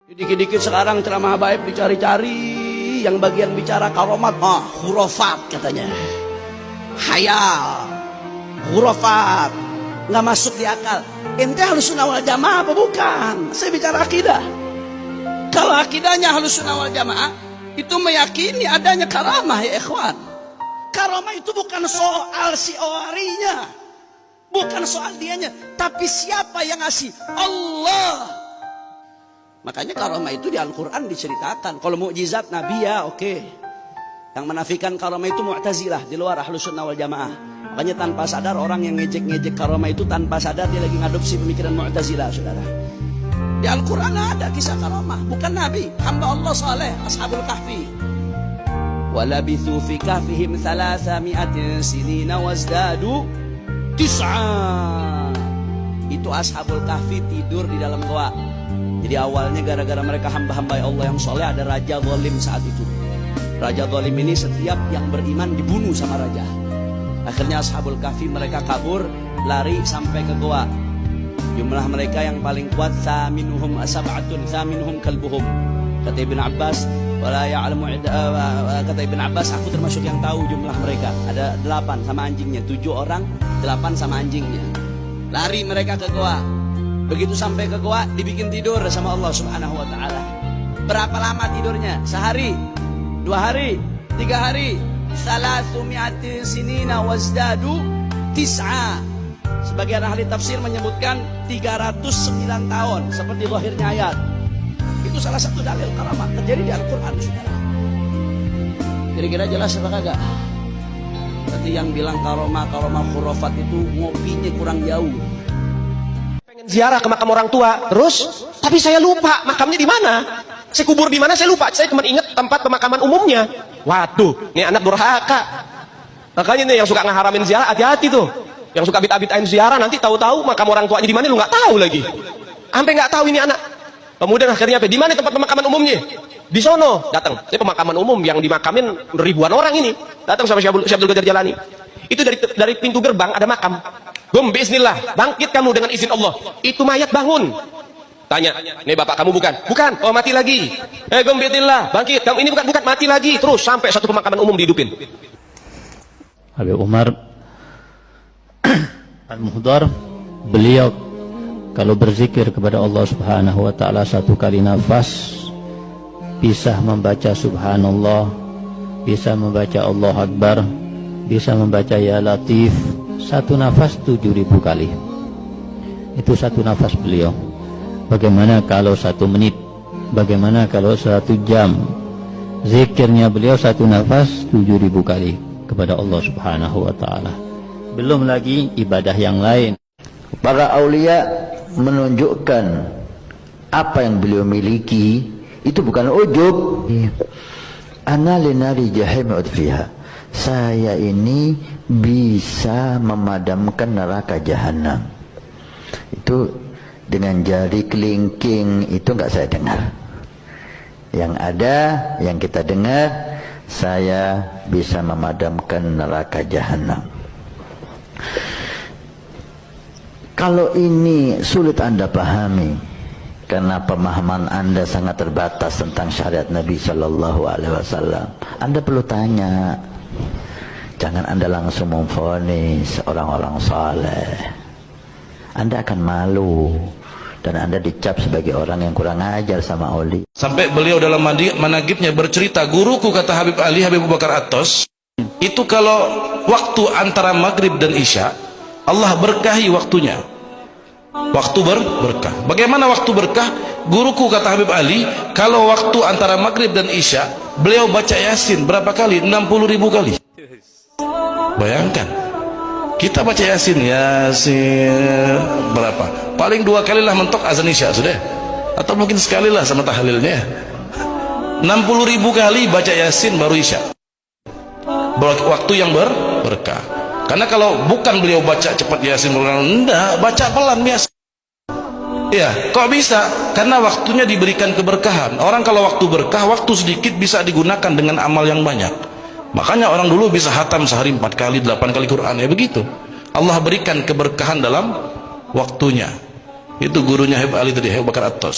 Dikit-dikit sekarang ceramah Habaib dicari-cari, yang bagian bicara karomat, khurafat katanya, khayal, khurafat, nggak masuk di akal. Ente Ahlussunnah wal Jamaah apa bukan? Saya bicara akidah. Kalau akidahnya Ahlussunnah wal Jamaah itu meyakini adanya karamah, ya ikhwan. Karamah itu bukan soal si orinya, bukan soal dianya, tapi siapa yang ngasih? Allah. Makanya karamah itu di Al-Quran diceritakan. Kalau mukjizat Nabi ya oke. Yang menafikan karamah itu Mu'tazilah, di luar Ahlussunnah wal Jamaah. Makanya tanpa sadar orang yang ngejek-ngejek karamah itu tanpa sadar dia lagi ngadopsi pemikiran Mu'tazilah, saudara. Di Al-Quran ada kisah karamah, bukan Nabi, hamba Allah saleh, Ashabul Kahfi. Walabithu fi kahfihim 300 sinina wazdadu tis'a. Itu Ashabul Kahfi tidur di dalam goa. Jadi awalnya gara-gara mereka hamba-hamba Allah yang soleh, ada raja zalim saat itu. Raja zalim ini setiap yang beriman dibunuh sama raja. Akhirnya Ashabul Kahfi mereka kabur, lari sampai ke goa. Jumlah mereka yang paling kuat thaminuhum sab'atun thaminuhum kalbuhum. Kata Ibn Abbas, wala ya'lamu kata Ibn Abbas, aku termasuk yang tahu jumlah mereka. Ada 8 sama anjingnya, 7 orang, 8 sama anjingnya. Lari mereka ke goa. Begitu sampai ke goa dibikin tidur sama Allah Subhanahu wa taala. Berapa lama tidurnya? Sehari, 2 hari, 3 hari. 300 sinina wazdadu tis'a. Sebagian ahli tafsir menyebutkan 309 tahun seperti zahirnya ayat. Itu salah satu dalil karamah terjadi di Al-Qur'an, saudara. Kira-kira jelas apa kagak? Berarti yang bilang karamah khurafat itu ngopinya kurang jauh. Ziarah ke makam orang tua, terus tapi saya lupa makamnya di mana, saya kubur di mana saya lupa, saya cuma ingat tempat pemakaman umumnya. Waduh, ini anak durhaka. Makanya nih yang suka ngeharamin ziarah hati-hati tuh, yang suka bid'ah-bid'ahin ziarah nanti tahu-tahu makam orang tuanya di mana lu nggak tahu lagi, sampai nggak tahu ini anak. Kemudian akhirnya apa? Di mana tempat pemakaman umumnya? Di sono. Datang, ini pemakaman umum yang dimakamin ribuan orang ini. Datang sama Syekh Abdul Qadir Jalani. Itu dari pintu gerbang ada makam. Gum, bismillah, bangkit kamu dengan izin Allah. Itu mayat bangun. Tanya, ini bapak kamu bukan? Bukan, oh mati lagi. Gum, bismillah, bangkit, kamu ini bukan, mati lagi. Terus sampai satu pemakaman umum dihidupin. Habib Umar Al-Muhdar, beliau kalau berzikir kepada Allah Subhanahu wa taala 1 kali nafas bisa membaca subhanallah, bisa membaca Allah Akbar, bisa membaca ya Latif. 1 nafas 7.000 kali. Itu 1 nafas beliau. Bagaimana kalau 1 menit? Bagaimana kalau 1 jam? Zikirnya beliau 1 nafas 7.000 kali kepada Allah Subhanahu wa taala. Belum lagi ibadah yang lain. Para aulia menunjukkan apa yang beliau miliki itu bukan ujub. Ana linari jahim udfiha. Saya ini bisa memadamkan neraka jahanam. Itu dengan jari kelingking itu enggak saya dengar. Yang ada, yang kita dengar, saya bisa memadamkan neraka jahanam. Kalau ini sulit Anda pahami karena pemahaman Anda sangat terbatas tentang syariat Nabi Shallallahu Alaihi Wasallam, Anda perlu tanya. Jangan Anda langsung memvonis orang-orang saleh. Anda akan malu dan Anda dicap sebagai orang yang kurang ajar sama Oli. Sampai beliau dalam managibnya bercerita, guruku kata Habib Ali Habib Abu Bakar Atos, itu kalau waktu antara maghrib dan isya Allah berkahi waktunya. Waktu berkah. Bagaimana waktu berkah? Guruku kata Habib Ali, kalau waktu antara maghrib dan isya beliau baca Yasin berapa kali? 60.000 kali. Bayangkan, kita baca Yasin berapa? Paling 2 kali lah mentok azan isya sudah, atau mungkin sekali lah sama tahlilnya. 60.000 kali baca Yasin baru isya. Waktu yang berkah. Karena kalau bukan beliau baca cepat Yasin, enggak, baca pelan biasa. Ya, kok bisa? Karena waktunya diberikan keberkahan. Orang kalau waktu berkah, waktu sedikit bisa digunakan dengan amal yang banyak. Makanya orang dulu bisa hatam sehari 4 kali, 8 kali Quran, ya begitu. Allah berikan keberkahan dalam waktunya. Itu gurunya Habib Ali tadi, Habib Bakar Atos.